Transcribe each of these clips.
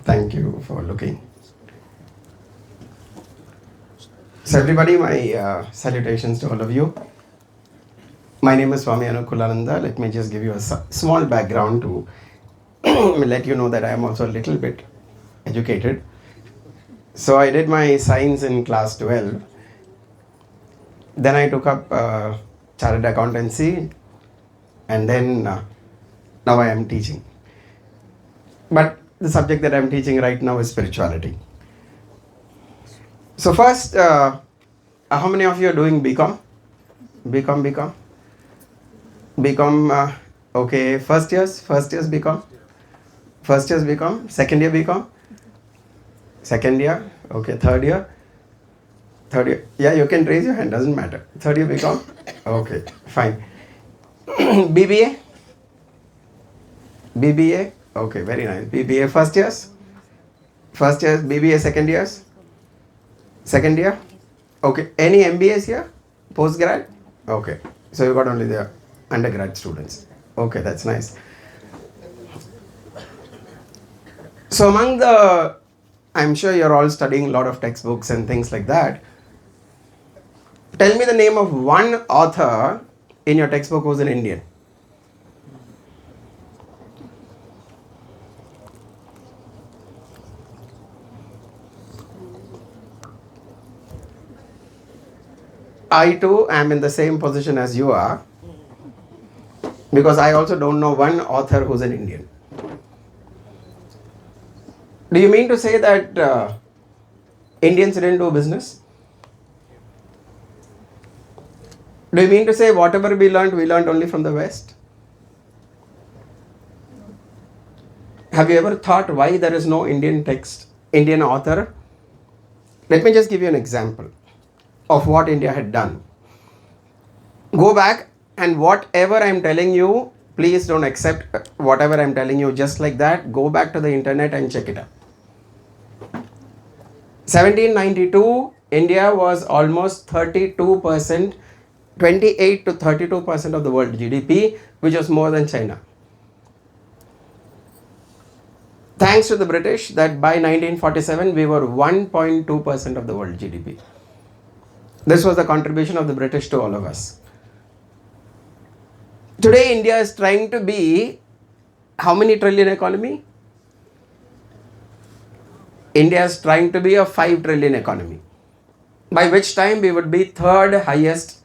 Thank you for looking. So everybody, my salutations to all of you. My name is Swami Anukoolanandaji. Let me just give you a small background to let you know that I am also a little bit educated. So I did my science in class 12. Then I took up chartered accountancy, and then now I am teaching. But the subject that I am teaching right now is spirituality. So first, how many of you are doing BCom? BCom? BCom, okay, first years BCom? First year's BCom? Second year BCom? Second year? Okay, third year? Third year? Yeah, you can raise your hand, doesn't matter. Third year BCom? Okay, fine. BBA? BBA? Okay, very nice. BBA first years? First years, BBA second years? Second year? Okay, any MBAs here? Postgrad? Okay, so you got only the undergrad students. Okay, that's nice. So among the, I'm sure you're all studying a lot of textbooks and things like that. Tell me the name of one author in your textbook who's an Indian. I too am in the same position as you are, because I also don't know one author who's an Indian. Do you mean to say that Indians didn't do business? Do you mean to say whatever we learned only from the West? Have you ever thought why there is no Indian text, Indian author? Let me just give you an example of what India had done. Go back, and whatever I'm telling you, please don't accept whatever I'm telling you just like that. Go back to the internet and check it out. 1792, India was almost 32%, 28 to 32% of the world GDP, which was more than China. Thanks to the British, that by 1947 we were 1.2% of the world GDP. This was the contribution of the British to all of us. Today India is trying to be how many trillion economy? India is trying to be a 5 trillion economy. By which time we would be third highest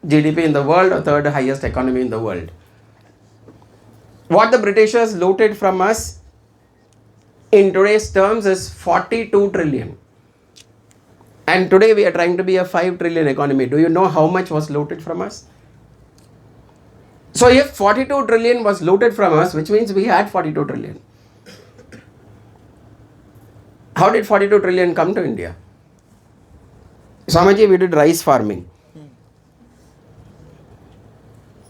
GDP in the world or third highest economy in the world. What the Britishers looted from us in today's terms is 42 trillion. And today we are trying to be a 5 trillion economy. Do you know how much was looted from us? So if 42 trillion was looted from us, which means we had 42 trillion. How did 42 trillion come to India? Swamiji, we did rice farming.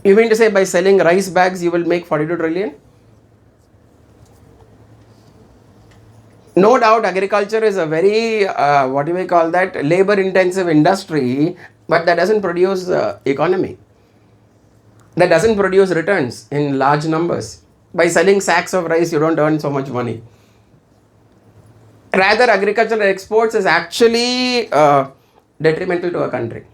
You mean to say by selling rice bags you will make 42 trillion? No doubt agriculture is a very, labor intensive industry, but that doesn't produce economy. That doesn't produce returns in large numbers. By selling sacks of rice, you don't earn so much money. Rather, agricultural exports is actually detrimental to a country.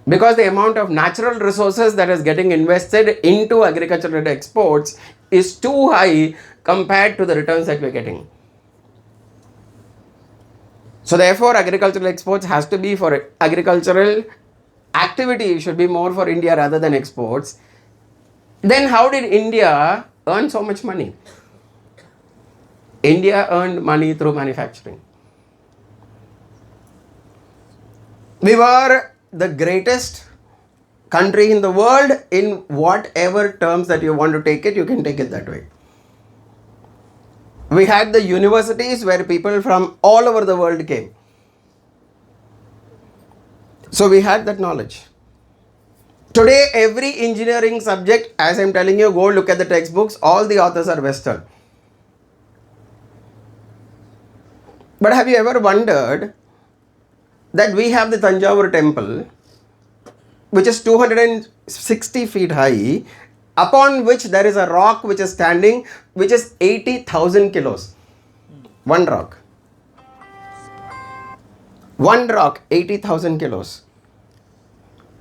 Because the amount of natural resources that is getting invested into agricultural exports is too high compared to the returns that we are getting. So therefore, agricultural exports has to be for agricultural activity, should be more for India rather than exports. Then how did India earn so much money? India earned money through manufacturing. We were the greatest country in the world in whatever terms that you want to take it, you can take it that way. We had the universities where people from all over the world came. So we had that knowledge. Today, every engineering subject, as I'm telling you, go look at the textbooks, all the authors are Western. But have you ever wondered that we have the Tanjavur temple, which is 260 feet high, upon which there is a rock which is standing, which is 80,000 kilos. One rock. One rock, 80,000 kilos.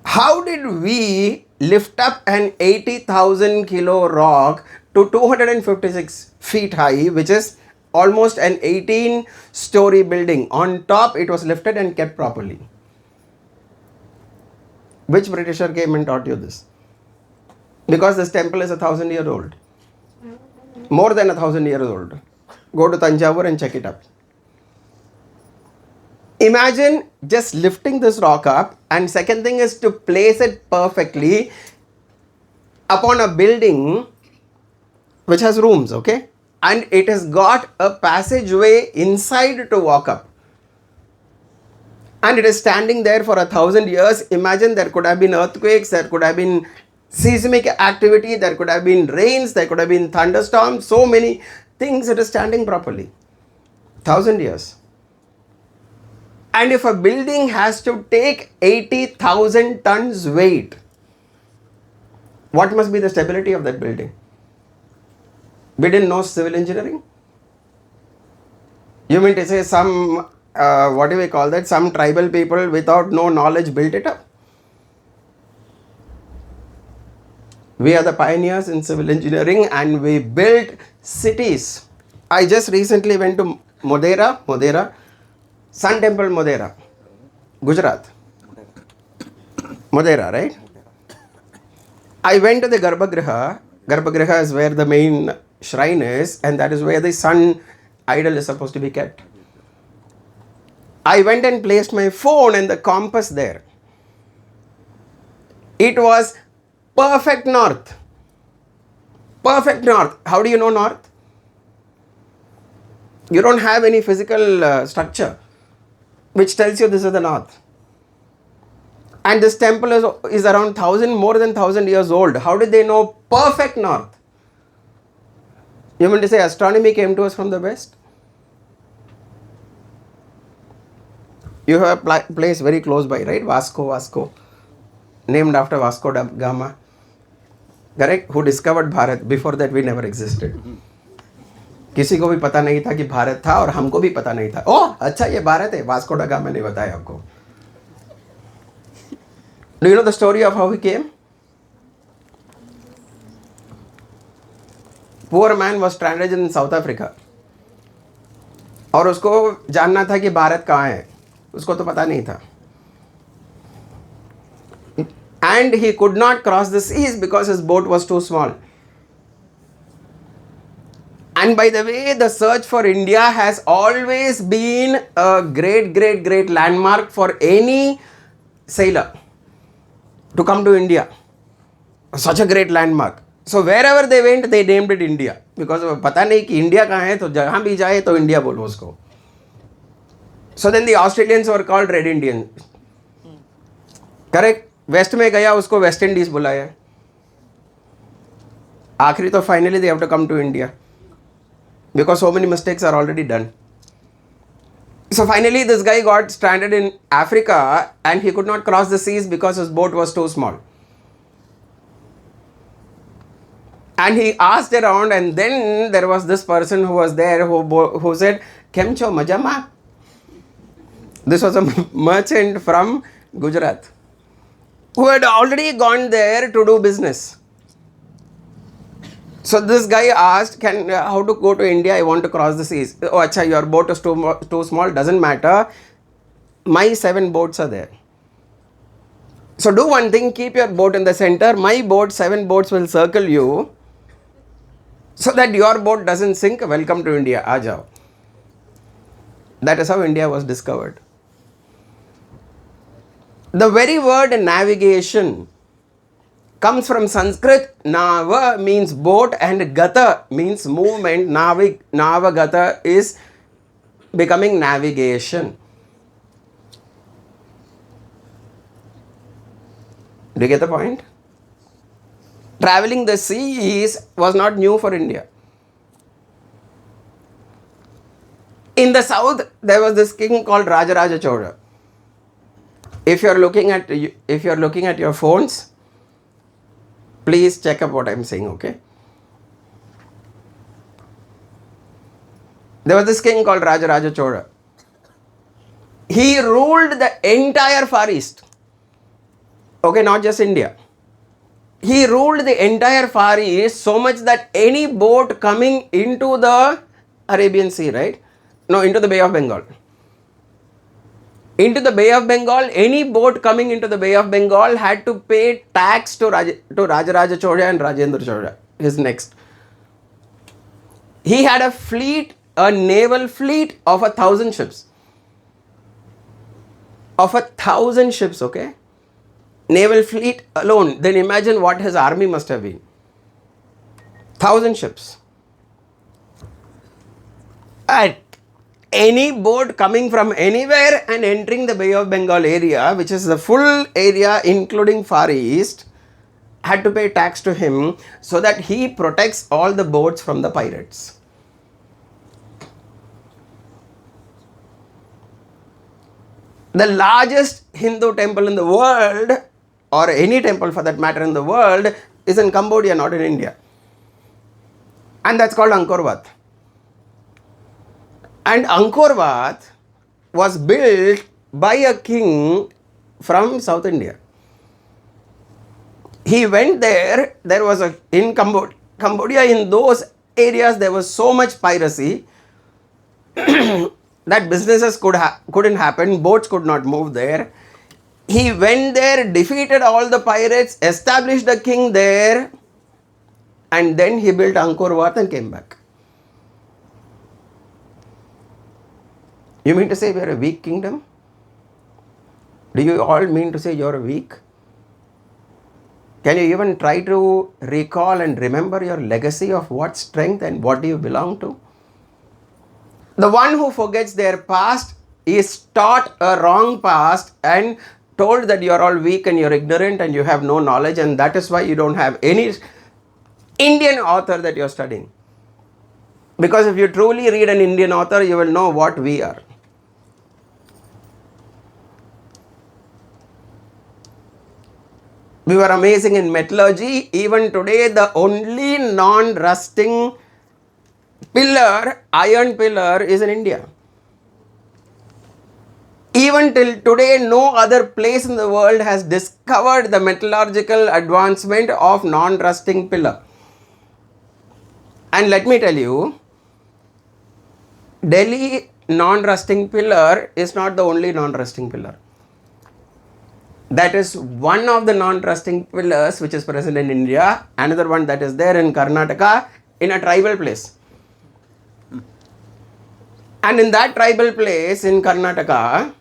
How did we lift up an 80,000 kilo rock to 256 feet high, which is almost an 18-story building? On top, it was lifted and kept properly. Which Britisher came and taught you this? Because this temple is 1,000 years old. More than 1,000 years old. Go to Tanjavur and check it up. Imagine just lifting this rock up, and second thing is to place it perfectly upon a building which has rooms, okay? And it has got a passageway inside to walk up. And it is standing there for 1,000 years. Imagine there could have been earthquakes, there could have been seismic activity, there could have been rains, there could have been thunderstorms, so many things. It is standing properly. 1,000 years. And if a building has to take 80,000 tons weight, what must be the stability of that building? We didn't know civil engineering? You mean to say some, what do we call that? Some tribal people without no knowledge built it up? We are the pioneers in civil engineering and we built cities. I just recently went to Modera, Sun Temple Modera, Gujarat. Modera, right? I went to the Garbhagriha. Garbhagriha is where the main shrine is, and that is where the sun idol is supposed to be kept. I went and placed my phone and the compass there. It was perfect north. Perfect north. How do you know north? You don't have any physical structure which tells you this is the north. And this temple is around more than 1,000 years old. How did they know perfect north? You mean to say astronomy came to us from the west? You have a place very close by, right? Vasco. Named after Vasco da Gama. Correct? Who discovered Bharat. Before that we never existed. किसी को भी पता नहीं था कि भारत था और हमको भी पता नहीं था. ओह, अच्छा ये भारत है. वास्को डा गामा ने बताया आपको. Do you know the story of how he came? Poor man was stranded in South Africa. और उसको जानना था कि भारत कहाँ है. उसको तो पता नहीं था. And he could not cross the seas because his boat was too small. And by the way, the search for India has always been a great landmark for any sailor to come to India. Such a great landmark. So wherever they went, they named it India. Because पता नहीं कि India कहाँ है, तो जहाँ भी जाए तो India बोलो उसको. So then the Australians were called Red Indians. Correct? West में गया उसको West Indies बुलाया. आखिरी तो finally they have to come to India. Because so many mistakes are already done. So finally this guy got stranded in Africa and he could not cross the seas because his boat was too small. And he asked around, and then there was this person who was there who said, Kemcho Majama. This was a merchant from Gujarat who had already gone there to do business. So this guy asked, how to go to India? I want to cross the seas. Oh, acha, your boat is too small. Doesn't matter. My 7 boats are there. So do one thing, keep your boat in the center. My boat, 7 boats will circle you so that your boat doesn't sink. Welcome to India. Aajao. That is how India was discovered. The very word navigation comes from Sanskrit. Nava means boat and gata means movement. Nava gata is becoming navigation. Do you get the point? Traveling the seas was not new for India. In the south, there was this king called Rajaraja Chola. If you are looking at your phones, Please check up what I'm saying, okay? There was this king called Raja Chola. He ruled the entire Far East. Okay, not just India. He ruled the entire Far East so much that any boat coming into the Arabian Sea, right? No, into the Bay of Bengal. Into the Bay of Bengal, any boat coming into the Bay of Bengal had to pay tax to Raja Chola and Rajendra Chola, his next. He had a fleet, a naval fleet of 1,000 ships. Of 1,000 ships, okay? Naval fleet alone. Then imagine what his army must have been. 1,000 ships. At any boat coming from anywhere and entering the Bay of Bengal area, which is the full area including Far East, had to pay tax to him so that he protects all the boats from the pirates. The largest Hindu temple in the world, or any temple for that matter in the world, is in Cambodia, not in India. And that's called Angkor Wat. And Angkor Wat was built by a king from South India. He went there, in Cambodia, in those areas, there was so much piracy that businesses couldn't happen, boats could not move there. He went there, defeated all the pirates, established a king there, and then he built Angkor Wat and came back. You mean to say we are a weak kingdom? Do you all mean to say you are weak? Can you even try to recall and remember your legacy of what strength and what do you belong to? The one who forgets their past is taught a wrong past and told that you are all weak and you're ignorant and you have no knowledge, and that is why you don't have any Indian author that you're studying. Because if you truly read an Indian author, you will know what we are. We were amazing in metallurgy. Even today, the only non-rusting pillar, iron pillar, is in India. Even till today, no other place in the world has discovered the metallurgical advancement of non-rusting pillar. And let me tell you, Delhi non-rusting pillar is not the only non-rusting pillar. That is one of the non-rusting pillars which is present in India. Another one that is there in Karnataka in a tribal place. And in that tribal place in Karnataka,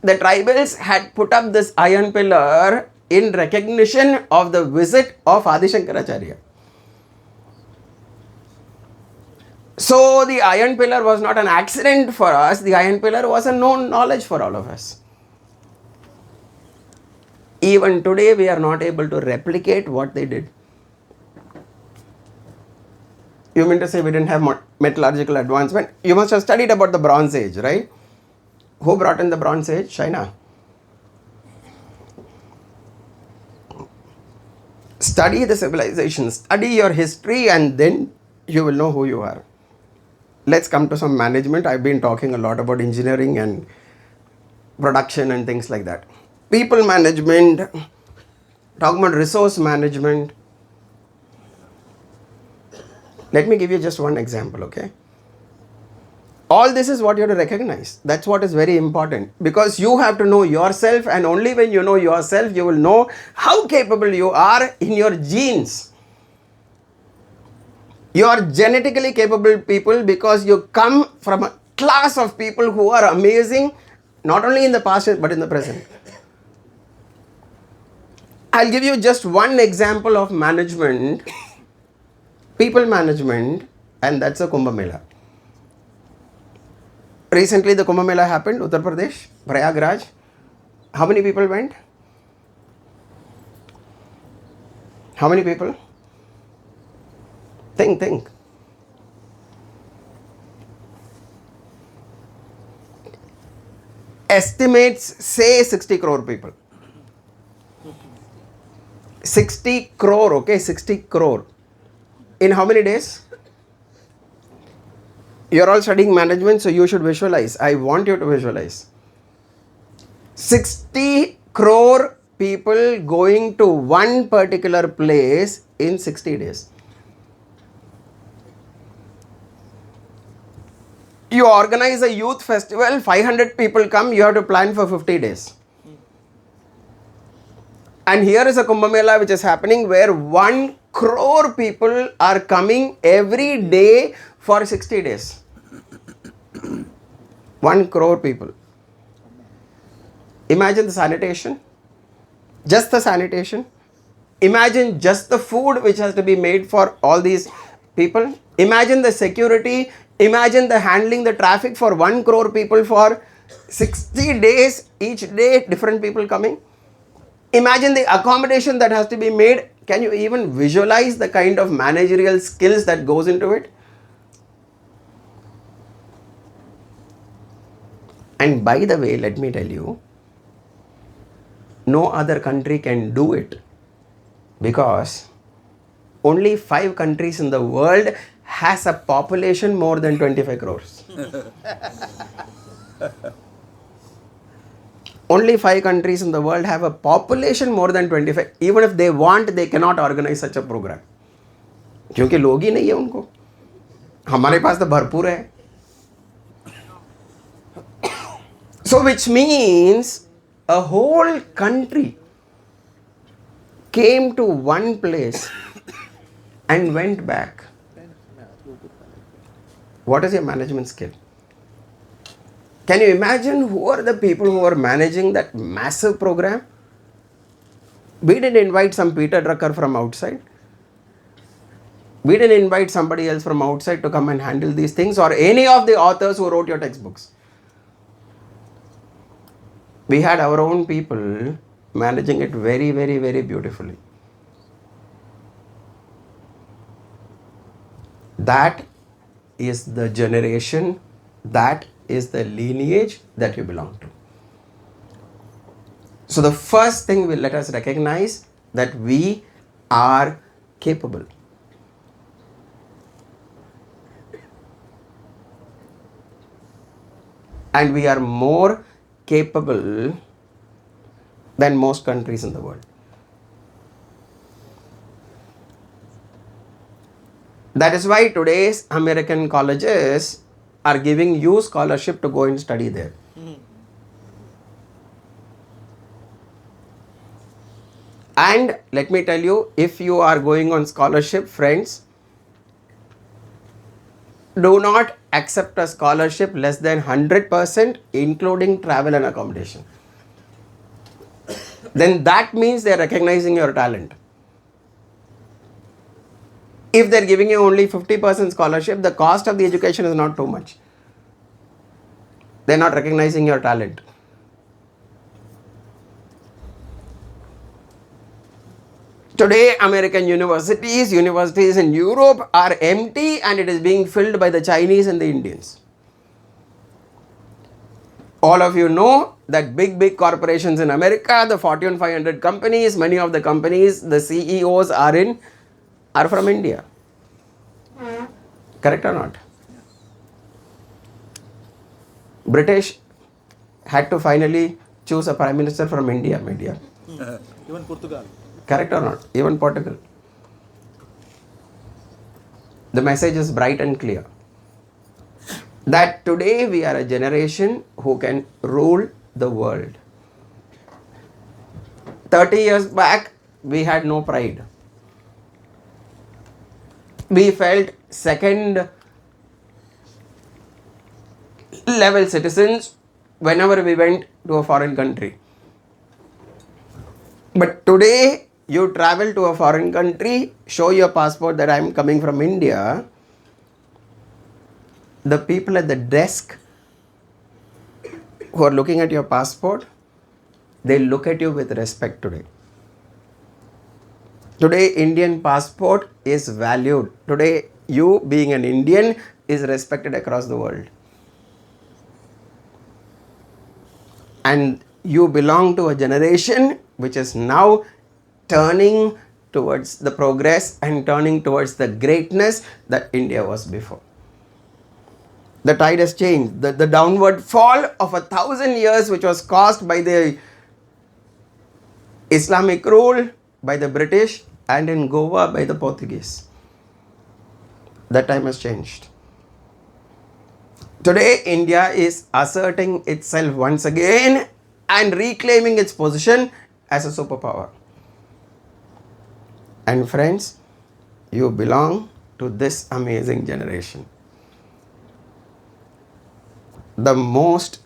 the tribals had put up this iron pillar in recognition of the visit of Adi Shankaracharya. So the iron pillar was not an accident for us. The iron pillar was a known knowledge for all of us. Even today, we are not able to replicate what they did. You mean to say we didn't have metallurgical advancement? You must have studied about the Bronze Age, right? Who brought in the Bronze Age? China. Study the civilization, study your history, and then you will know who you are. Let's come to some management. I've been talking a lot about engineering and production and things like that. People management, talking about resource management. Let me give you just one example, okay? All this is what you have to recognize. That's what is very important, because you have to know yourself, and only when you know yourself, you will know how capable you are in your genes. You are genetically capable people because you come from a class of people who are amazing, not only in the past but in the present. I'll give you just one example of management, people management, and that's a Kumbh Mela. Recently, the Kumbh Mela happened, Uttar Pradesh, Prayagraj. How many people went? How many people? Think. Estimates say 60 crore people. 60 crore, okay, 60 crore. In how many days? You're all studying management, so you should visualize. I want you to visualize. 60 crore people going to one particular place in 60 days. You organize a youth festival, 500 people come, you have to plan for 50 days. And here is a Kumbh Mela which is happening where 1 crore people are coming every day for 60 days. 1 crore people. Imagine the sanitation. Just the sanitation. Imagine just the food which has to be made for all these people. Imagine the security. Imagine the handling the traffic for 1 crore people for 60 days. Each day different people coming. Imagine the accommodation that has to be made. Can you even visualize the kind of managerial skills that goes into it? And by the way, let me tell you, no other country can do it because only 5 countries in the world has a population more than 25 crores. Only 5 countries in the world have a population more than 25. Even if they want, they cannot organize such a program. क्योंकि लोग ही नहीं है उनको. हमारे पास तो भरपूर है. So which means a whole country came to one place and went back. What is your management skill? Can you imagine who are the people who are managing that massive program? We didn't invite some Peter Drucker from outside. We didn't invite somebody else from outside to come and handle these things or any of the authors who wrote your textbooks. We had our own people managing it very, very, very beautifully. That is the generation, that is the lineage that you belong to. So the first thing will let us recognize that we are capable. And we are more capable than most countries in the world. That is why today's American colleges are giving you scholarship to go and study there. And let me tell you, if you are going on scholarship, friends, do not accept a scholarship less than 100%, including travel and accommodation. Then that means they are recognizing your talent. If they are giving you only 50% scholarship, the cost of the education is not too much. They are not recognizing your talent. Today, American universities in Europe are empty and it is being filled by the Chinese and the Indians. All of you know that big corporations in America, the Fortune 500 companies, many of the companies, the CEOs are from India. Correct or not? British had to finally choose a prime minister from India, my dear. Even Portugal. Correct or not? Even Portugal. The message is bright and clear. That today we are a generation who can rule the world. 30 years back, we had no pride. We felt second level citizens whenever we went to a foreign country. But today, you travel to a foreign country, show your passport that I am coming from India. The people at the desk who are looking at your passport, they look at you with respect today. Today, Indian passport is valued. Today, you being an Indian is respected across the world. And you belong to a generation which is now turning towards the progress and turning towards the greatness that India was before. The tide has changed. The downward fall of 1,000 years, which was caused by the Islamic rule, by the British, and in Goa by the Portuguese. That time has changed. Today, India is asserting itself once again and reclaiming its position as a superpower. And friends, you belong to this amazing generation. The most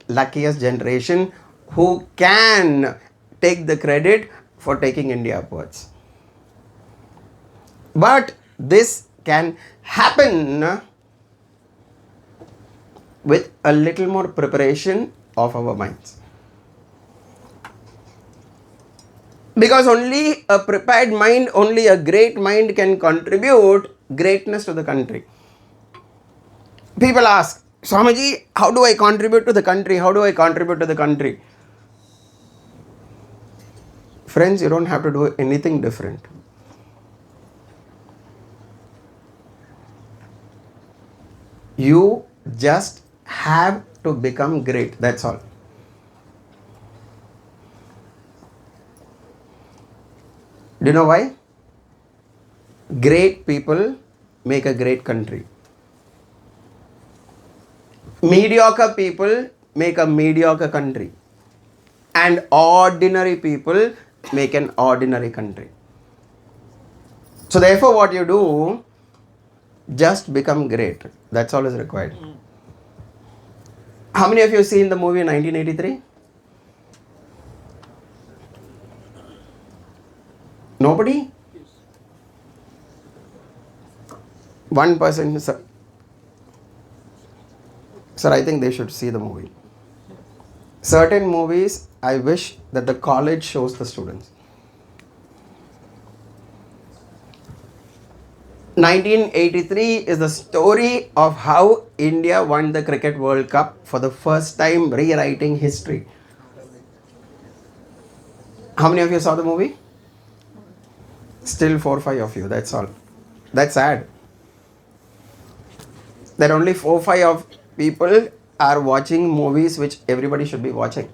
luckiest generation who can take the credit for taking India upwards. But this can happen with a little more preparation of our minds. Because only a prepared mind, only a great mind can contribute greatness to the country. People ask, Swamiji, how do I contribute to the country? How do I contribute to the country? Friends, you don't have to do anything different. You just have to become great. That's all. Do you know why? Great people make a great country. Mediocre people make a mediocre country. And ordinary people make an ordinary country. So therefore what you do, just become great. That's all is required. How many of you have seen the movie 1983? Nobody? One person, sir. Sir, I think they should see the movie. Certain movies, I wish that the college shows the students. 1983 is the story of how India won the Cricket World Cup for the first time, rewriting history. How many of you saw the movie? Still 4 or 5 of you, that's all. That's sad. That only 4 or 5 of people are watching movies which everybody should be watching.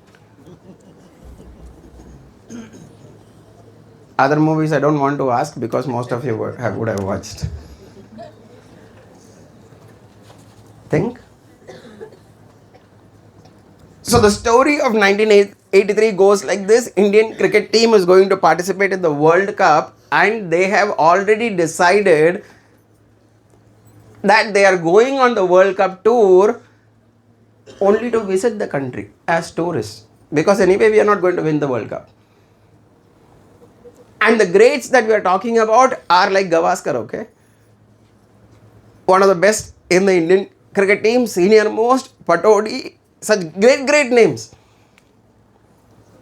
Other movies I don't want to ask because most of you would have watched. Think. So the story of 1983 goes like this. Indian cricket team is going to participate in the World Cup and they have already decided that they are going on the World Cup tour only to visit the country as tourists. Because anyway we are not going to win the World Cup. And the greats that we are talking about are like Gavaskar, okay? One of the best in the Indian cricket team, senior most, Patodi, such great names.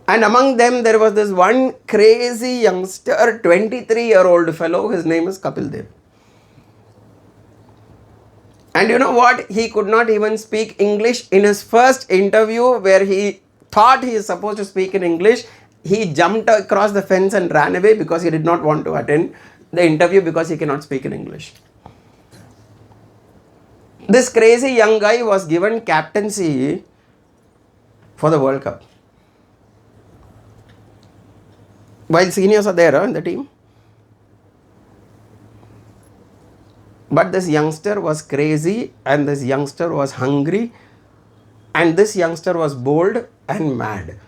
And among them there was this one crazy youngster, 23-year-old fellow, his name is Kapil Dev. And you know what? He could not even speak English. In his first interview where he thought he is supposed to speak in English, he jumped across the fence and ran away because he did not want to attend the interview because he cannot speak in English. This crazy young guy was given captaincy for the World Cup. While seniors are there in the team. But this youngster was crazy and this youngster was hungry and this youngster was bold and mad.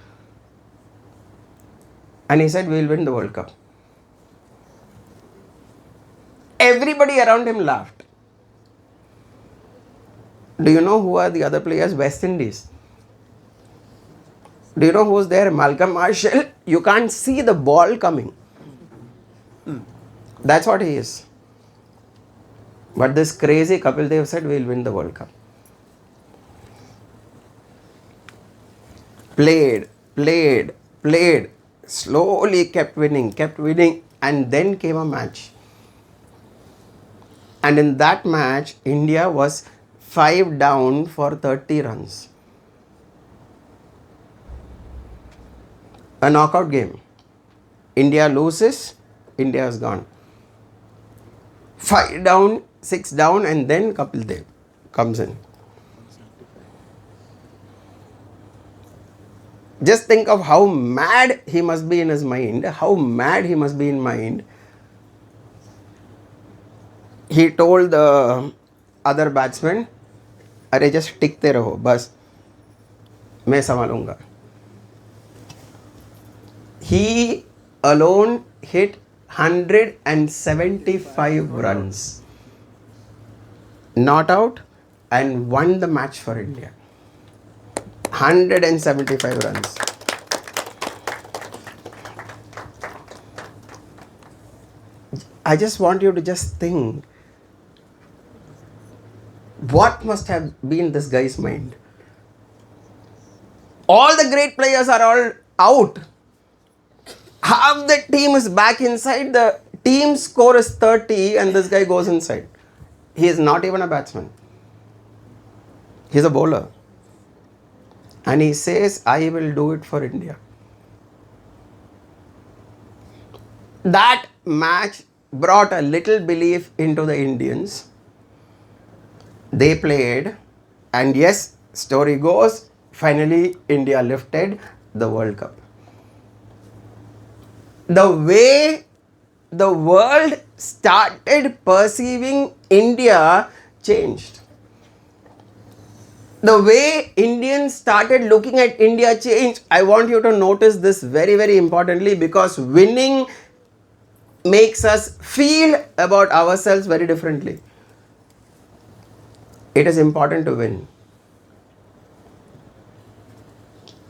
And he said, we will win the World Cup. Everybody around him laughed. Do you know who are the other players? West Indies. Do you know who is there? Malcolm Marshall. You can't see the ball coming. That's what he is. But this crazy Kapil Dev said, we will win the World Cup. Played. Slowly kept winning. And then came a match. And in that match, India was 5 down for 30 runs. A knockout game. India loses, India is gone. 5 down, 6 down, and then Kapil Dev comes in. Just think of how mad he must be in his mind, how mad he must be in mind. He told the other batsman, अरे just टिकते रहो बस मैं संभालूंगा. He alone hit 175 runs, not out, and won the match for India. 175 runs. I just want you to just think, what must have been this guy's mind? All the great players are all out. Half the team is back inside. The team score is 30 and this guy goes inside. He is not even a batsman. He is a bowler. And he says, I will do it for India. That match brought a little belief into the Indians. They played, and yes, story goes, finally India lifted the World Cup. The way the world started perceiving India changed. The way Indians started looking at India changed. I want you to notice this very, very importantly, because winning makes us feel about ourselves very differently. It is important to win.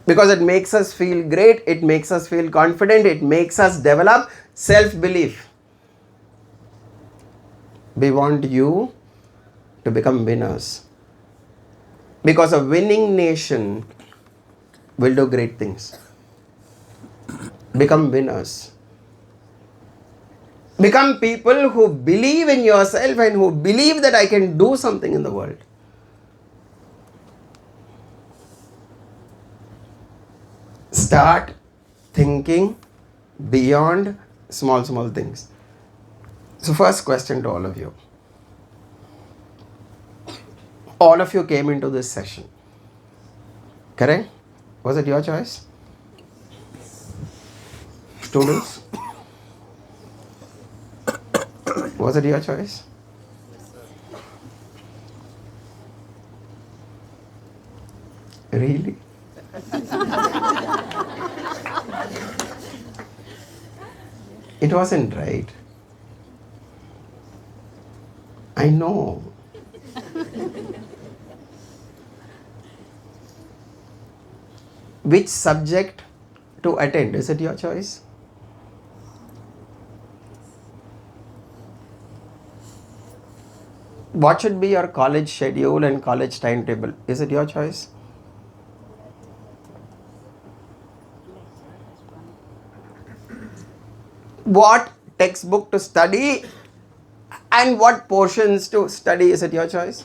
Because it makes us feel great, it makes us feel confident, it makes us develop self-belief. We want you to become winners. Because a winning nation will do great things. Become winners. Become people who believe in yourself and who believe that I can do something in the world. Start thinking beyond small things. So first question to all of you. All of you came into this session. Correct? Was it your choice? Students? Was it your choice? Really? It wasn't right. I know. Which subject to attend? Is it your choice? What should be your college schedule and college timetable? Is it your choice? What textbook to study and what portions to study? Is it your choice?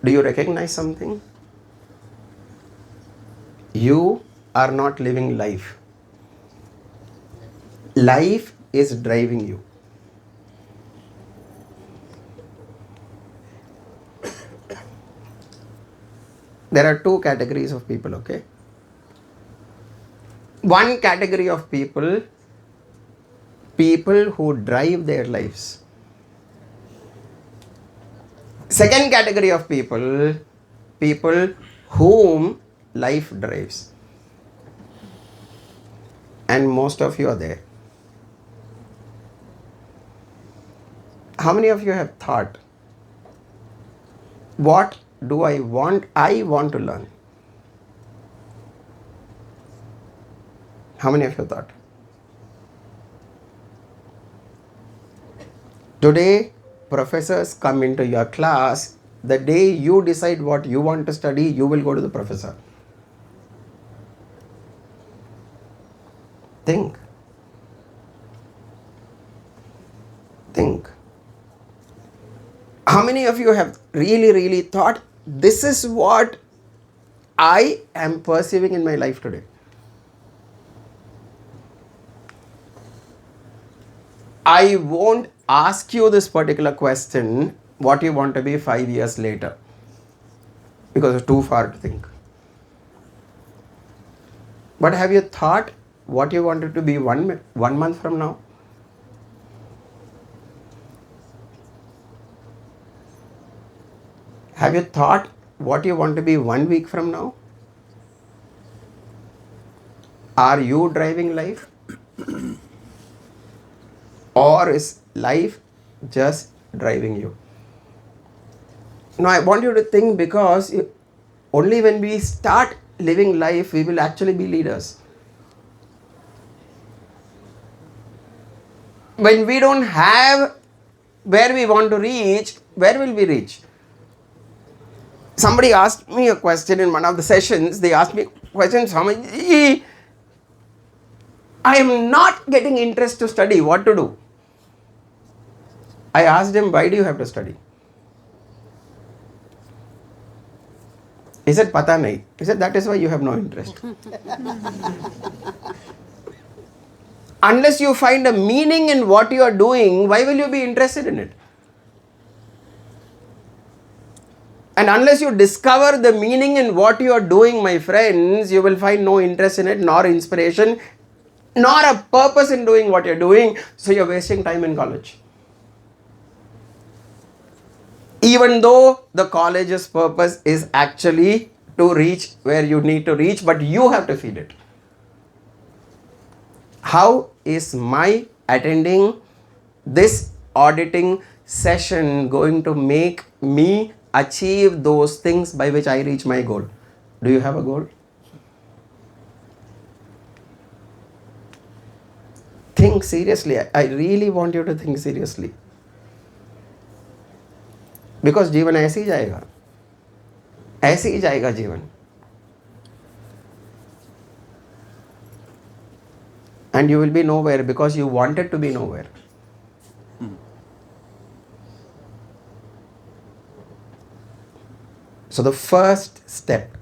Do you recognize something? You are not living life. Life is driving you. There are two categories of people, okay? One category of people who drive their lives. Second category of people whom life drives. And most of you are there. How many of you have thought, what do I want to learn? How many of you thought? Today, professors come into your class. The day you decide what you want to study, you will go to the professor. Think. How many of you have really thought, this is what I am perceiving in my life today? I won't ask you this particular question, what you want to be 5 years later, because it's too far to think. But have you thought what you wanted to be one month from now? Have you thought what you want to be 1 week from now? Are you driving life? Or is life just driving you? Now I want you to think, because only when we start living life, we will actually be leaders. When we don't have where we want to reach, where will we reach? Somebody asked me a question in one of the sessions. They asked me a question, Swami, I am not getting interest to study. What to do? I asked him, why do you have to study? He said, Pata nahi. He said, that is why you have no interest. Unless you find a meaning in what you are doing, why will you be interested in it? And unless you discover the meaning in what you are doing, my friends, you will find no interest in it, nor inspiration, nor a purpose in doing what you're doing. So you're wasting time in college. Even though the college's purpose is actually to reach where you need to reach, but you have to feed it. How is my attending this auditing session going to make me achieve those things by which I reach my goal? Do you have a goal? Think seriously. I really want you to think seriously. Because जीवन ऐसे ही जाएगा, ऐसे ही जाएगा जीवन. And you will be nowhere because you wanted to be nowhere. So the first step,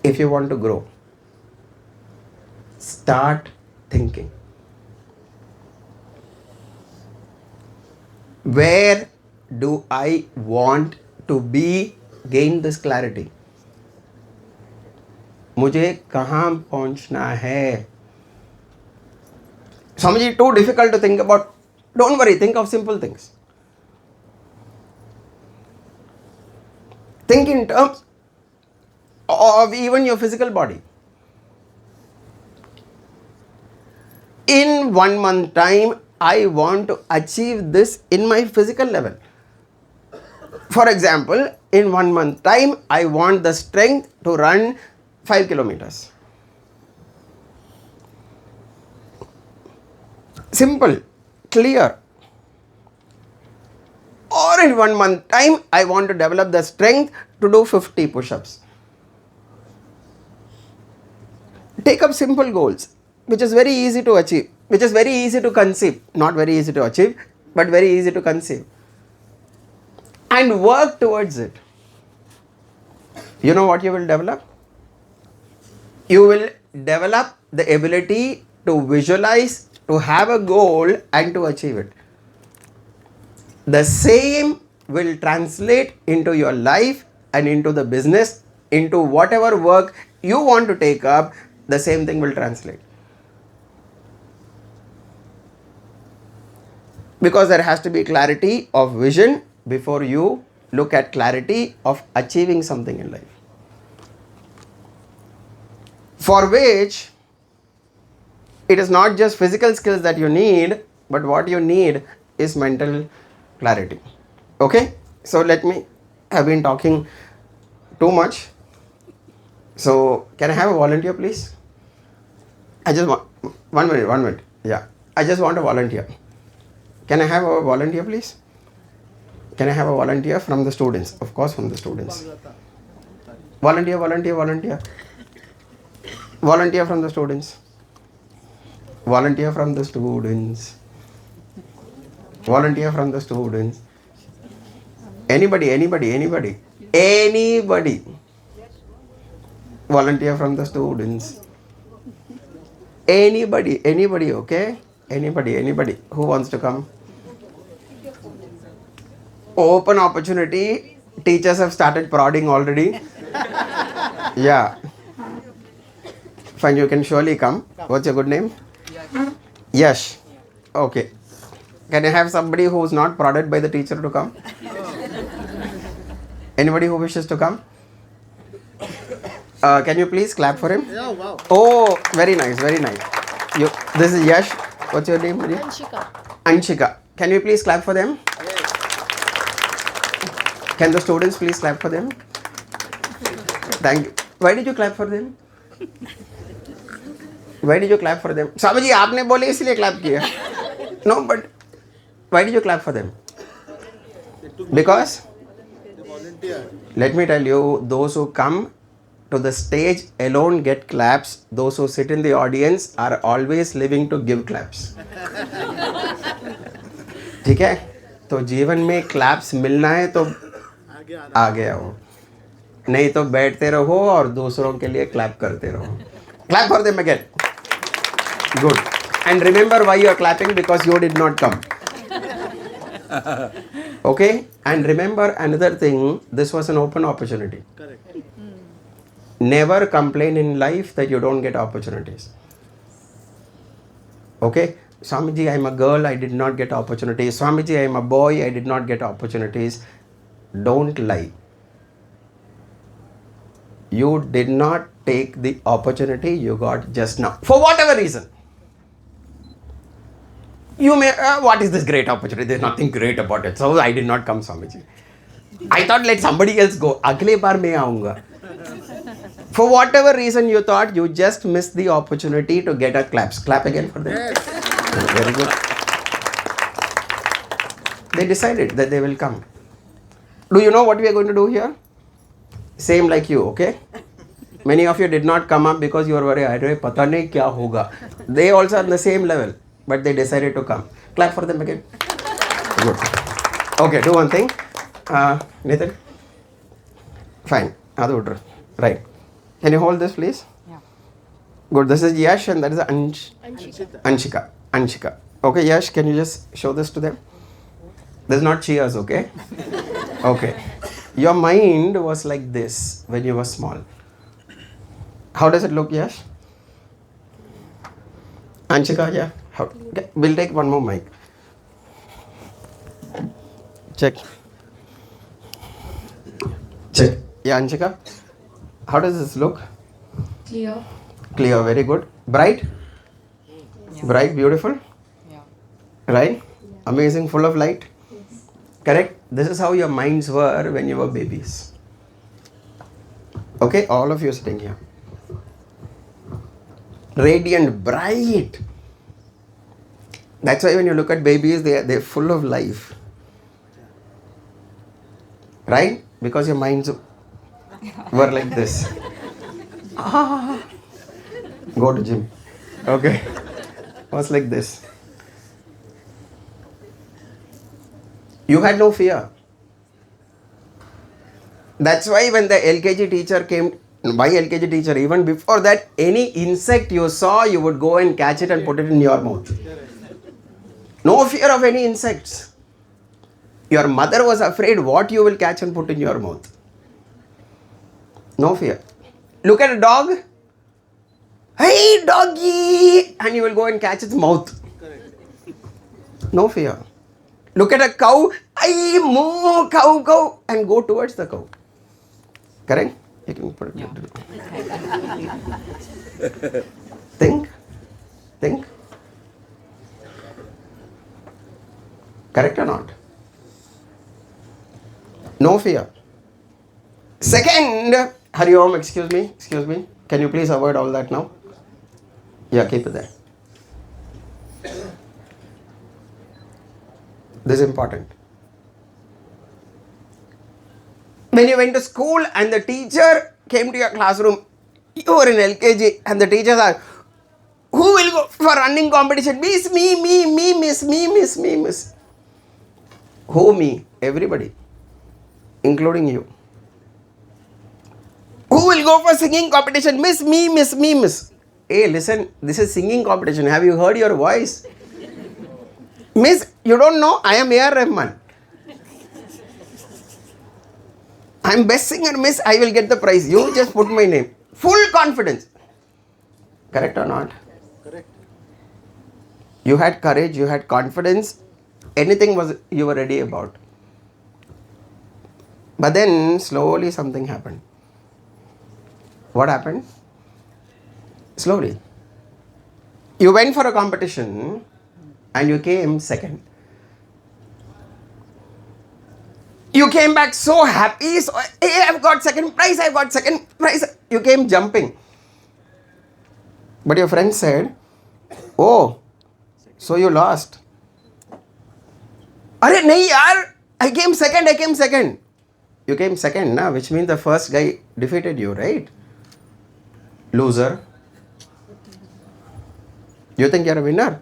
if you want to grow, start thinking. Where do I want to be? Gain this clarity. मुझे कहाँ पहुँचना है? Swamiji, too difficult to think about. Don't worry, think of simple things. Think in terms of even your physical body. In 1 month time, I want to achieve this in my physical level. For example, in 1 month time, I want the strength to run 5 kilometers. Simple, clear. Or in 1 month time, I want to develop the strength to do 50 push-ups. Take up simple goals, which is very easy to achieve, which is very easy to conceive. Not very easy to achieve, but very easy to conceive. And work towards it. You know what you will develop? You will develop the ability to visualize, to have a goal and to achieve it. The same will translate into your life and into the business, into whatever work you want to take up, the same thing will translate. Because there has to be clarity of vision before you look at clarity of achieving something in life. For which it is not just physical skills that you need, but what you need is mental clarity. Okay? So let me have been talking too much. So can I have a volunteer, please? I just want 1 minute. Yeah. I just want a volunteer. Can I have a volunteer, please? Can I have a volunteer from the students? Of course, from the students. Volunteer. Volunteer from the students. Volunteer from the students. Volunteer from the students. Anybody. Volunteer from the students. Anybody, okay? Anybody who wants to come? Open opportunity. Teachers have started prodding already. Yeah. Fine, you can surely come. What's your good name? Yash. Okay. Can I have somebody who's not prodded by the teacher to come? Anybody who wishes to come? Can you please clap for him? Yeah, wow. Oh, very nice, very nice. This is Yash. What's your name? Anshika. Anshika. Can you please clap for them? Can the students please clap for them? Thank you. Why did you clap for them? Why did you clap for them? Swami ji, आपने बोले इसलिए clap किया. No, but why did you clap for them? Because They volunteer. let me tell you, those who come to the stage alone get claps. Those who sit in the audience are always living to give claps. ठीक है? तो जीवन में claps मिलना है तो आगे आना. आगे आओ. नहीं तो बैठते रहो और दूसरों के लिए clap करते रहो. Clap for them again. Good. And remember why you are clapping, because you did not come. Okay? And remember another thing, this was an open opportunity. Correct. Never complain in life that you don't get opportunities. Okay? Swamiji, I am a girl, I did not get opportunities. Swamiji, I am a boy, I did not get opportunities. Don't lie. You did not take the opportunity you got just now. For whatever reason. You may, what is this great opportunity? There's nothing great about it. So I did not come, Swamiji. I thought let somebody else go. Agle baar मैं आऊँगा. For whatever reason you thought, you just missed the opportunity to get a claps. Clap again for them. Very good. They decided that they will come. Do you know what we are going to do here? Same like you, okay? Many of you did not come up because you were worried. अरे पता नहीं क्या होगा. They also are on the same level, but they decided to come. Clap for them again. Good. Okay, do one thing. Nathan. Fine. Adu right. Can you hold this, please? Yeah. Good. This is Yash and that is Anshika. Anshika. Okay, Yash, can you just show this to them? This is not cheers, okay? Okay. Your mind was like this when you were small. How does it look, Yash? Anshika, yeah. Okay. We'll take one more mic. Check. Check. Yeah, Anshika. How does this look? Clear. Clear, very good. Bright? Yeah. Bright, beautiful? Yeah. Right? Amazing, full of light? Correct? This is how your minds were when you were babies. Okay, all of you sitting here. Radiant, bright. That's why when you look at babies, they're full of life. Right? Because your minds were like this. Go to gym. Okay. Was like this. You had no fear. That's why when the LKG teacher came, why LKG teacher? Even before that, any insect you saw, you would go and catch it and put it in your mouth. No fear of any insects. Your mother was afraid what you will catch and put in your mouth. No fear. Look at a dog. Hey, doggy! And you will go and catch its mouth. No fear. Look at a cow. Hey, moo, cow, cow. And go towards the cow. Correct? You can put it. Yeah. Think. Think. Correct or not? No fear. Second, Hari Om, excuse me. Can you please avoid all that now? Yeah, keep it there. This is important. When you went to school and the teacher came to your classroom, you were in LKG and the teacher said, who will go for running competition? Miss, me, miss. Who, me? Everybody, including you. Who will go for singing competition. Miss me, miss me, miss. Hey, listen, this is singing competition. Have you heard your voice? Miss, you don't know, I am A.R. Rahman. I'm best singer, miss, I will get the prize. You just put my name. Full confidence. Correct or not? Correct. You had courage, you had confidence. Anything was you were ready about. But then slowly something happened. What happened? Slowly. You went for a competition and you came second. You came back so happy. So, hey, I've got second prize, I've got second prize. You came jumping. But your friend said, oh, so you lost. Arey, nahi yaar, I came second. You came second, na, which means the first guy defeated you, right? Loser. You think you're a winner?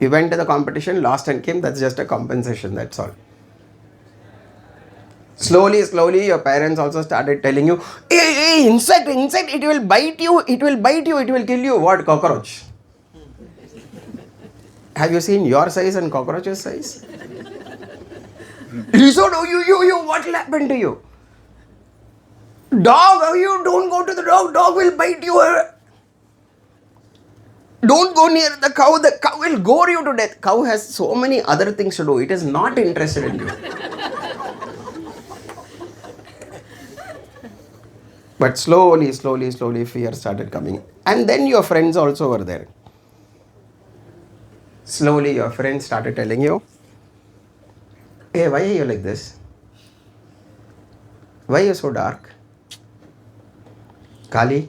You went to the competition, lost and came, that's just a compensation, that's all. Slowly, your parents also started telling you, hey, insect, it will bite you, it will kill you. What, cockroach? Have you seen your size and cockroach's size? Lizard, what will happen to you? Dog, you don't go to the dog will bite you. Don't go near the cow will gore you to death. Cow has so many other things to do, it is not interested in you. But slowly, fear started coming. And then your friends also were there. Slowly, your friends started telling you, hey, why are you like this? Why are you so dark? Kali?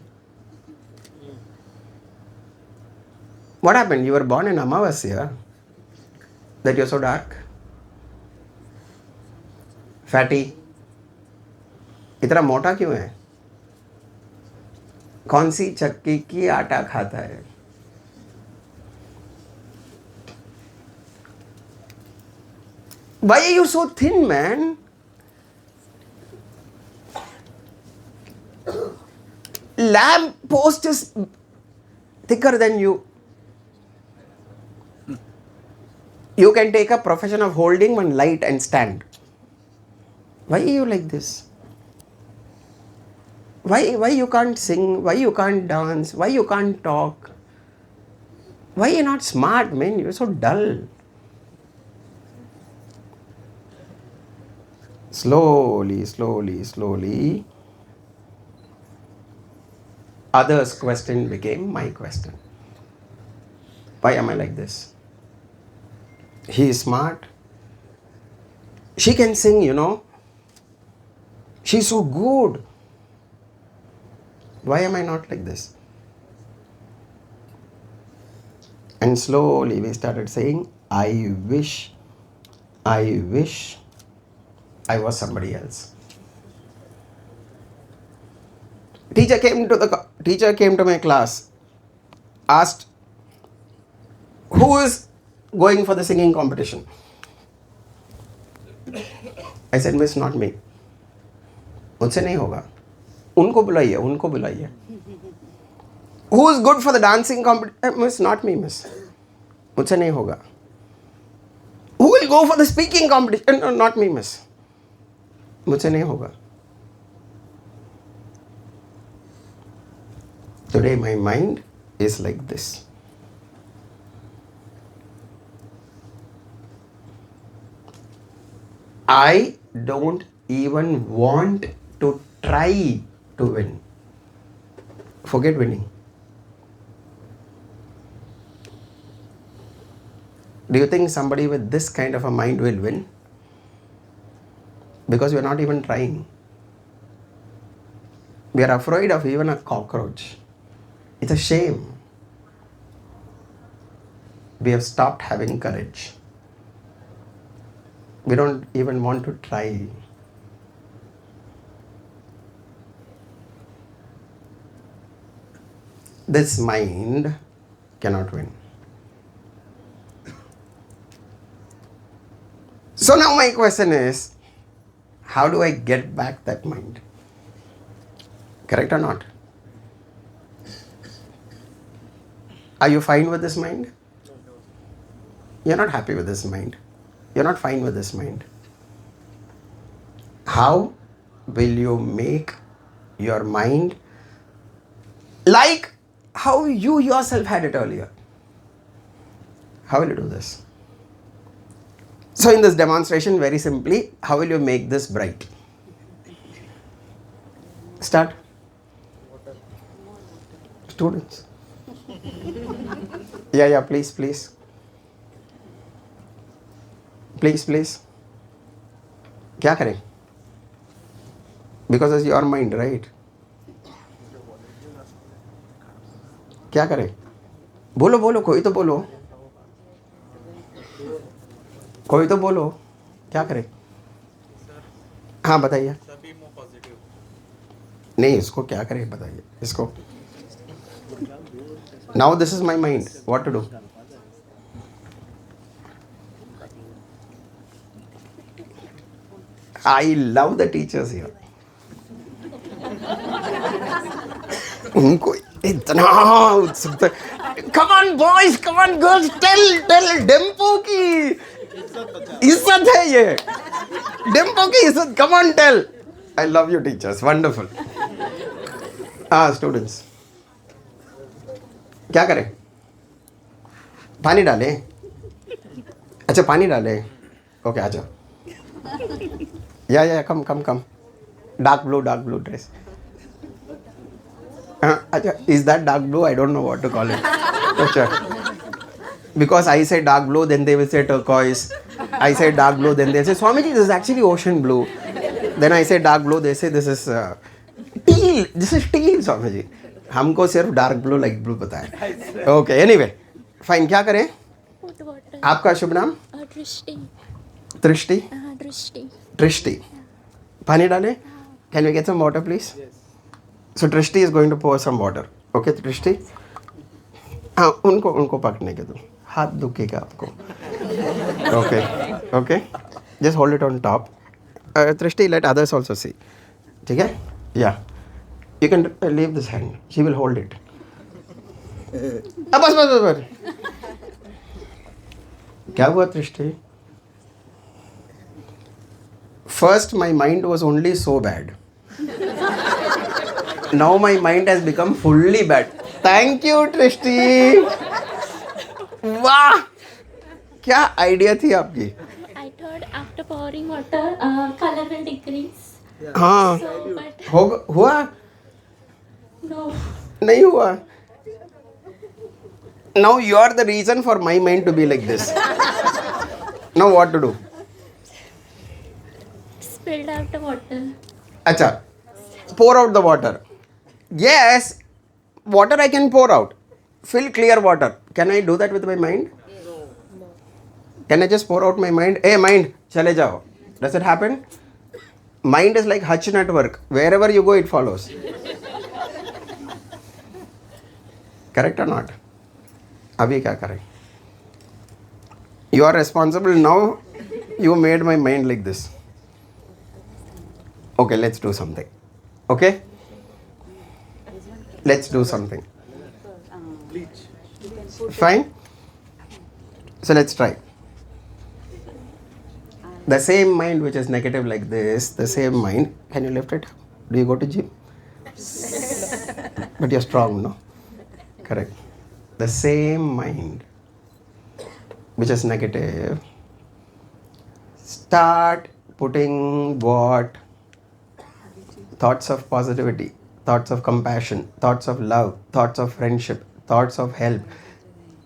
What happened? You were born in Amavasya. That you're so dark? Fatty? इतना मोटा क्यों है? कौन सी चक्की की आटा खाता है? Why are you so thin, man? Lamp post is thicker than you. You can take a profession of holding one light and stand. Why are you like this? Why you can't sing? Why you can't dance? Why you can't talk? Why you not smart, man? You're so dull. Slowly, others' question became my question. Why am I like this? He is smart. She can sing, She's so good. Why am I not like this? And slowly we started saying, I wish I was somebody else. Teacher came to my class, asked, who is going for the singing competition? I said, miss, not me. मुझसे नहीं होगा. उनको बुलाइए. Who is good for the dancing competition? Miss, not me, miss. मुझसे नहीं होगा. Who will go for the speaking competition? No, not me, miss. मुझसे नहीं होगा. Today my mind is like this. I don't even want to try to win. Forget winning. Do you think somebody with this kind of a mind will win? Because we are not even trying. We are afraid of even a cockroach. It's a shame. We have stopped having courage. We don't even want to try. This mind cannot win. So now my question is, how do I get back that mind? Correct or not? Are you fine with this mind? You're not happy with this mind. You're not fine with this mind. How will you make your mind like how you yourself had it earlier? How will you do this? So in this demonstration, very simply, how will you make this bright? Start. Students. Yeah, please. Please. क्या करें? Because it's your mind, right? क्या करें? बोलो, कोई तो बोलो. कोई तो बोलो. क्या करें? हाँ बताइए. नहीं, इसको क्या करें बताइए. इसको. Now this is my mind. What to do? I love the teachers here. उनको इतना उत्सुकता. Come on boys, come on girls, tell Dempo की इज्जत है ये. Dempo की इज्जत. Come on, tell. I love you teachers. Wonderful. Students. क्या करें? पानी डालें? अच्छा पानी डालें. Okay, आ जाओ. Yeah, come. Dark blue dress. Is that dark blue? I don't know what to call it. Because I say dark blue, then they will say turquoise. I say dark blue, then they say, Swamiji, this is actually ocean blue. Then I say dark blue, they say this is teal. This is teal, Swamiji. हमको सिर्फ dark blue light blue पता है. Okay anyway fine. क्या करें? आपका शुभ नाम? दृष्टि. पानी डालें? Can we get some water please? So Drishti is going to pour some water. Okay Drishti? हाँ उनको पकड़ने के दो. हाथ दुखेगा आपको. Okay. Just hold it on top. Drishti, let others also see. ठीक है? Yeah. You can leave this hand. She will hold it. बस. क्या हुआ Drishti? First my mind was only so bad. Now my mind has become fully bad. Thank you Drishti. वाह क्या idea थी आपकी. I thought after pouring water, color will decrease. हाँ. So, but हुआ? no. नहीं हुआ. Now you are the reason for my mind to be like this. Now what to do? Spilled out the water. अच्छा. Pour out the water. Yes, water I can pour out. Fill clear water. Can I do that with my mind? No. Can I just pour out my mind? Hey mind, chale jao. Does it happen? Mind is like Hutch network. Wherever you go, it follows. Correct or not? Abhi kya kare? You are responsible now. You made my mind like this. Okay, let's do something. Okay? Let's do something. Fine? So let's try. The same mind which is negative like this, the same mind, can you lift it? Do you go to gym? But you're strong, no? Correct. The same mind which is negative, start putting what? Thoughts of positivity, thoughts of compassion, thoughts of love, thoughts of friendship, thoughts of help,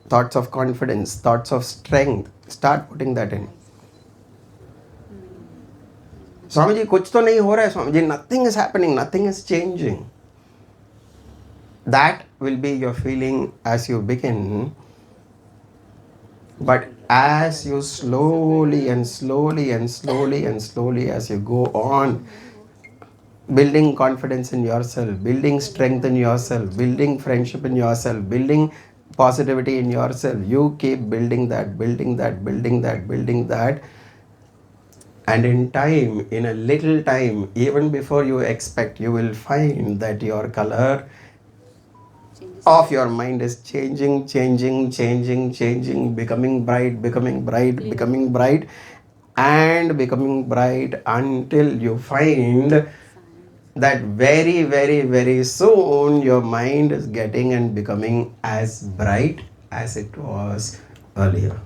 thoughts of confidence, thoughts of strength. Start putting that in. Swamiji, kuch to nahi ho raha hai, Swamiji. Nothing is happening, nothing is changing. That will be your feeling as you begin. But as you slowly as you go on, building confidence in yourself, building strength in yourself, building friendship in yourself, building positivity in yourself, you keep building that. And in time, in a little time, even before you expect, you will find that your color of your mind is changing, becoming bright, and becoming bright until you find that very soon your mind is getting and becoming as bright as it was earlier.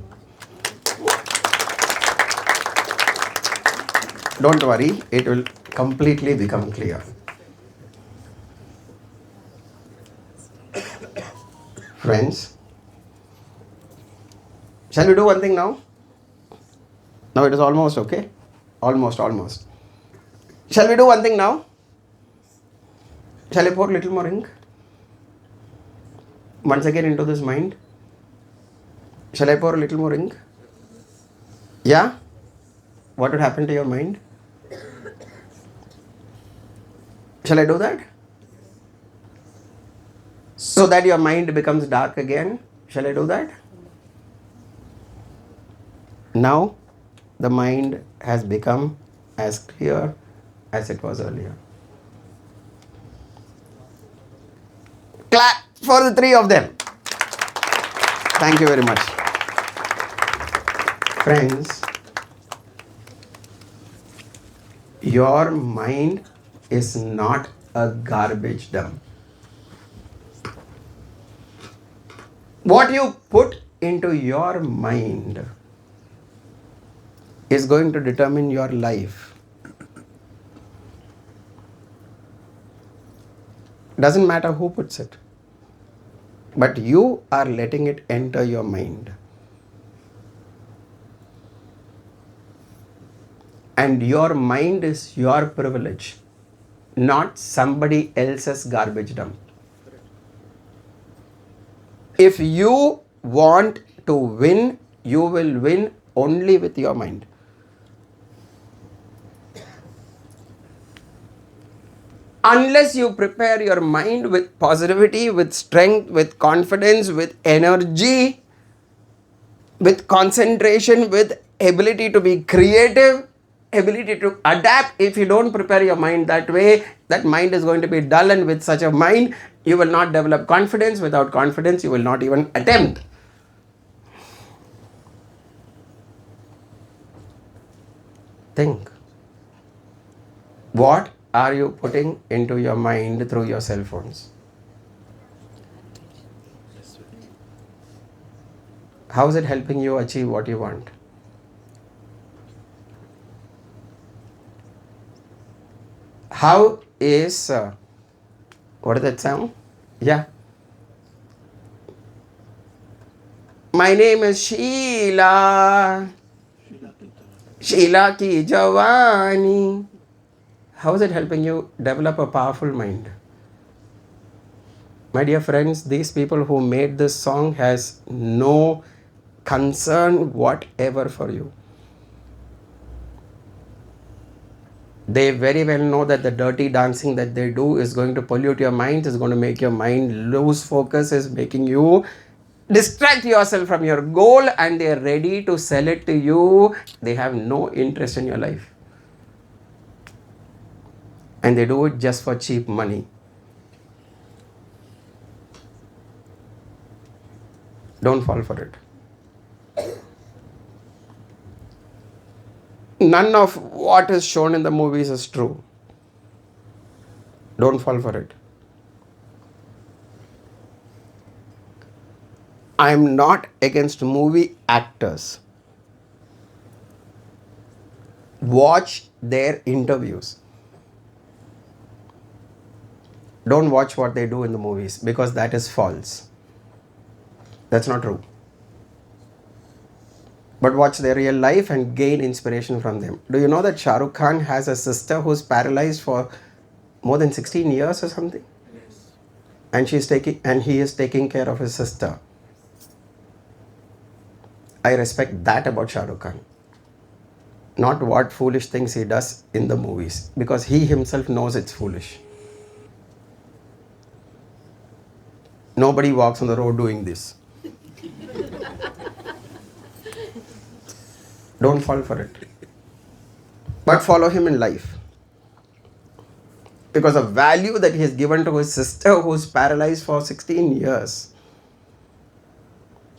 Don't worry, it will completely become clear. Friends, shall we do one thing now? Now it is almost okay. Almost. Shall we do one thing now? Shall I pour a little more ink? Once again into this mind. Shall I pour a little more ink? Yeah? What would happen to your mind? Shall I do that? So that your mind becomes dark again. Shall I do that? Now the mind has become as clear as it was earlier. Clap for the three of them. Thank you very much. Friends, your mind is not a garbage dump. What you put into your mind is going to determine your life. Doesn't matter who puts it, but you are letting it enter your mind. And your mind is your privilege, not somebody else's garbage dump. If you want to win, you will win only with your mind. Unless you prepare your mind with positivity, with strength, with confidence, with energy, with concentration, with ability to be creative, ability to adapt. If you don't prepare your mind that way, that mind is going to be dull, and with such a mind, you will not develop confidence. Without confidence, you will not even attempt. Think. What are you putting into your mind through your cell phones? How is it helping you achieve what you want? How is, what is that sound? Yeah. My name is Sheila. Sheila ki Jawani. How is it helping you develop a powerful mind? My dear friends, these people who made this song has no concern whatever for you. They very well know that the dirty dancing that they do is going to pollute your mind, is going to make your mind lose focus, is making you distract yourself from your goal, and they are ready to sell it to you. They have no interest in your life. And they do it just for cheap money. Don't fall for it. None of what is shown in the movies is true. Don't fall for it. I am not against movie actors. Watch their interviews. Don't watch what they do in the movies, because that is false. That's not true. But watch their real life and gain inspiration from them. Do you know that Shah Rukh Khan has a sister who's paralyzed for more than 16 years or something? Yes. And he is taking care of his sister. I respect that about Shah Rukh Khan. Not what foolish things he does in the movies, because he himself knows it's foolish. Nobody walks on the road doing this. Don't fall for it. but follow him in life. Because of value that he has given to his sister who's paralyzed for 16 years.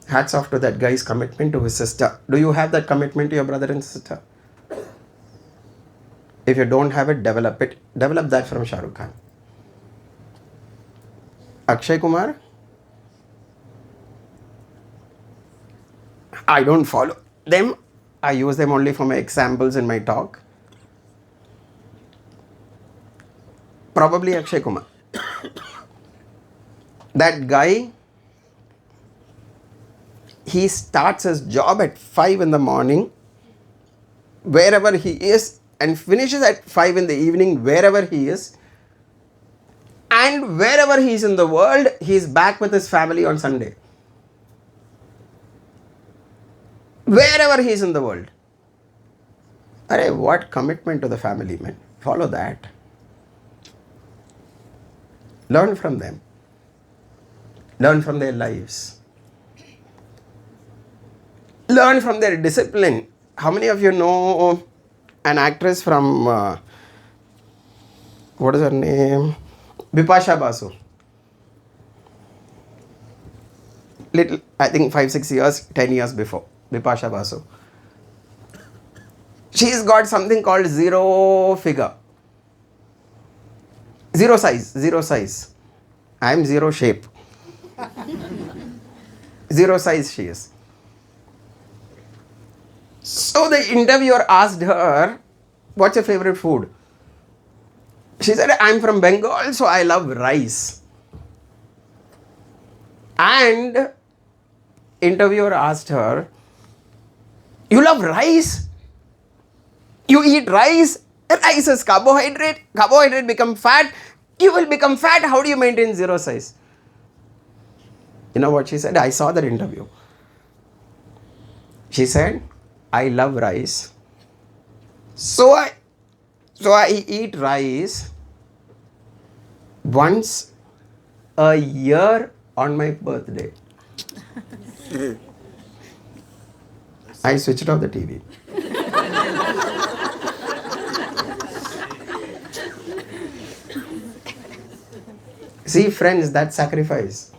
Hats off to that guy's commitment to his sister. Do you have that commitment to your brother and sister? If you don't have it, develop it. Develop that from Shah Rukh Khan. Akshay Kumar, I don't follow them. I use them only for my examples in my talk. Probably Akshay Kumar. That guy, he starts his job at 5 in the morning, wherever he is, and finishes at 5 in the evening, wherever he is. And wherever he is in the world, he is back with his family on Sunday. Wherever he is in the world. Arey, what commitment to the family, man. Follow that. Learn from them. Learn from their lives. Learn from their discipline. How many of you know an actress from, what is her name? Bipasha Basu. Little, I think 5-6 years, 10 years before. Bipasha Basu. She's got something called zero figure. Zero size. I am zero shape. Zero size she is. So the interviewer asked her, what's your favorite food? She said, I'm from Bengal, so I love rice. And interviewer asked her, you love rice? You eat rice? Rice is carbohydrate. Carbohydrate become fat. You will become fat. How do you maintain zero size? You know what she said? I saw that interview. She said, I love rice. So I eat rice once a year on my birthday. I switched off the TV. See, friends, that sacrifice.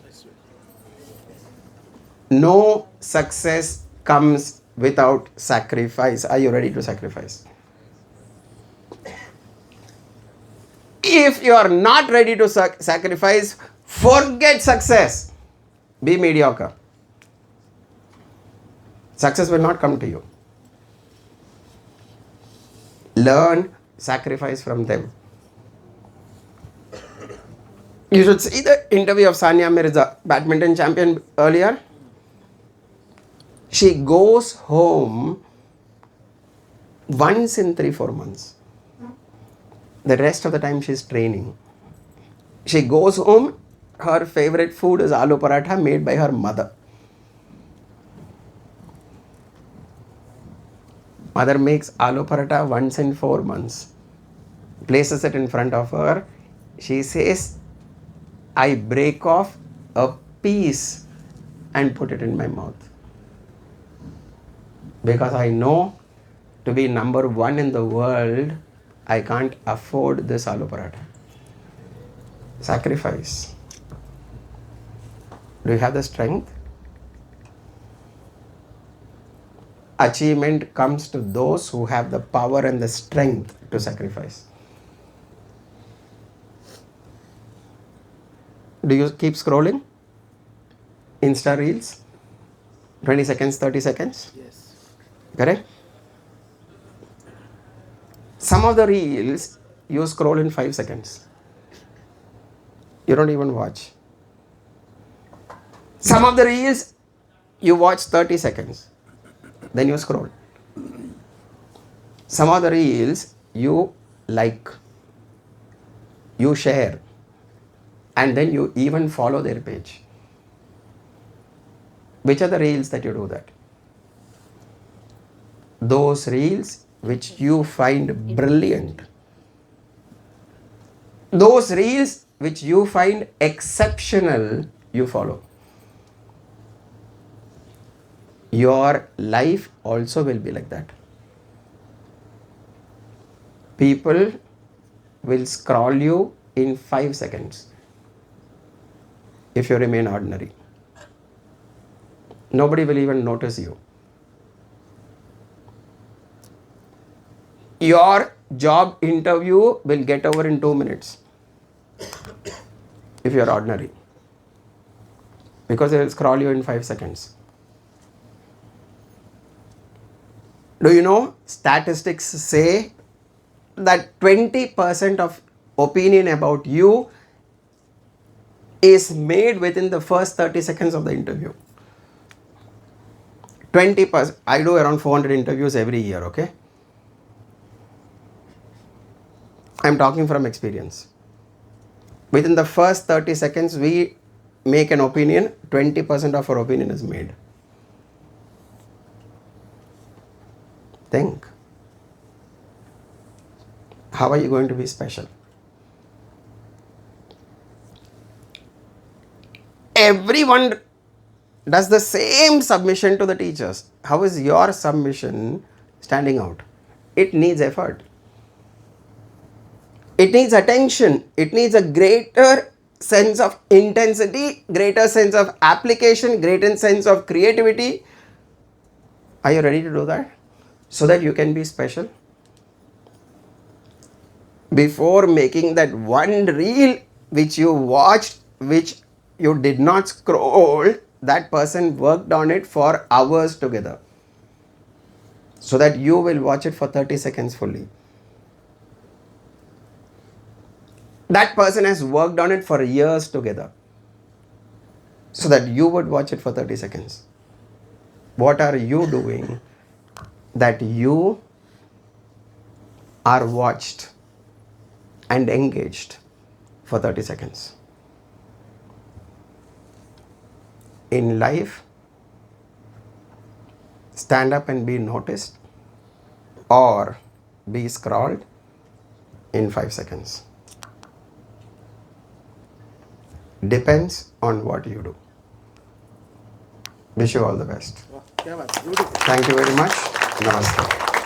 No success comes without sacrifice. Are you ready to sacrifice? If you are not ready to sacrifice, forget success. Be mediocre. Success will not come to you. Learn, sacrifice from them. You should see the interview of Sania Mirza, badminton champion earlier. She goes home once in 3-4 months. The rest of the time she is training. She goes home, her favorite food is aloo paratha made by her mother. Mother makes aloo paratha once in 4 months. Places it in front of her. She says, I break off a piece and put it in my mouth. Because I know to be number 1 in the world, I can't afford this aloo paratha. Sacrifice. Do you have the strength? Achievement comes to those who have the power and the strength to sacrifice. Do you keep scrolling? Insta Reels? 20 seconds, 30 seconds? Yes. Correct? Some of the Reels you scroll in 5 seconds. You don't even watch. Some of the Reels you watch 30 seconds. Then you scroll. Some of the Reels you like. You share. And then you even follow their page. Which are the Reels that you do that? Those Reels which you find brilliant. Those Reels which you find exceptional, you follow. Your life also will be like that. People will scroll you in 5 seconds if you remain ordinary. Nobody will even notice you. Your job interview will get over in 2 minutes if you are ordinary, because they will scroll you in 5 seconds. Do you know statistics say that 20% of opinion about you is made within the first 30 seconds of the interview? 20%. I do around 400 interviews every year, okay? I'm talking from experience. Within the first 30 seconds, we make an opinion, 20% of our opinion is made. Think. How are you going to be special? Everyone does the same submission to the teachers. How is your submission standing out? It needs effort. It needs attention. It needs a greater sense of intensity, greater sense of application, greater sense of creativity. Are you ready to do that? So that you can be special? Before making that one reel which you watched, which you did not scroll, that person worked on it for hours together. So that you will watch it for 30 seconds fully. That person has worked on it for years together, so that you would watch it for 30 seconds. What are you doing that you are watched and engaged for 30 seconds? In life, stand up and be noticed, or be scrolled in 5 seconds. Depends on what you do. Wish you all the best. क्या बात, beautiful. Thank you very much. Namaste.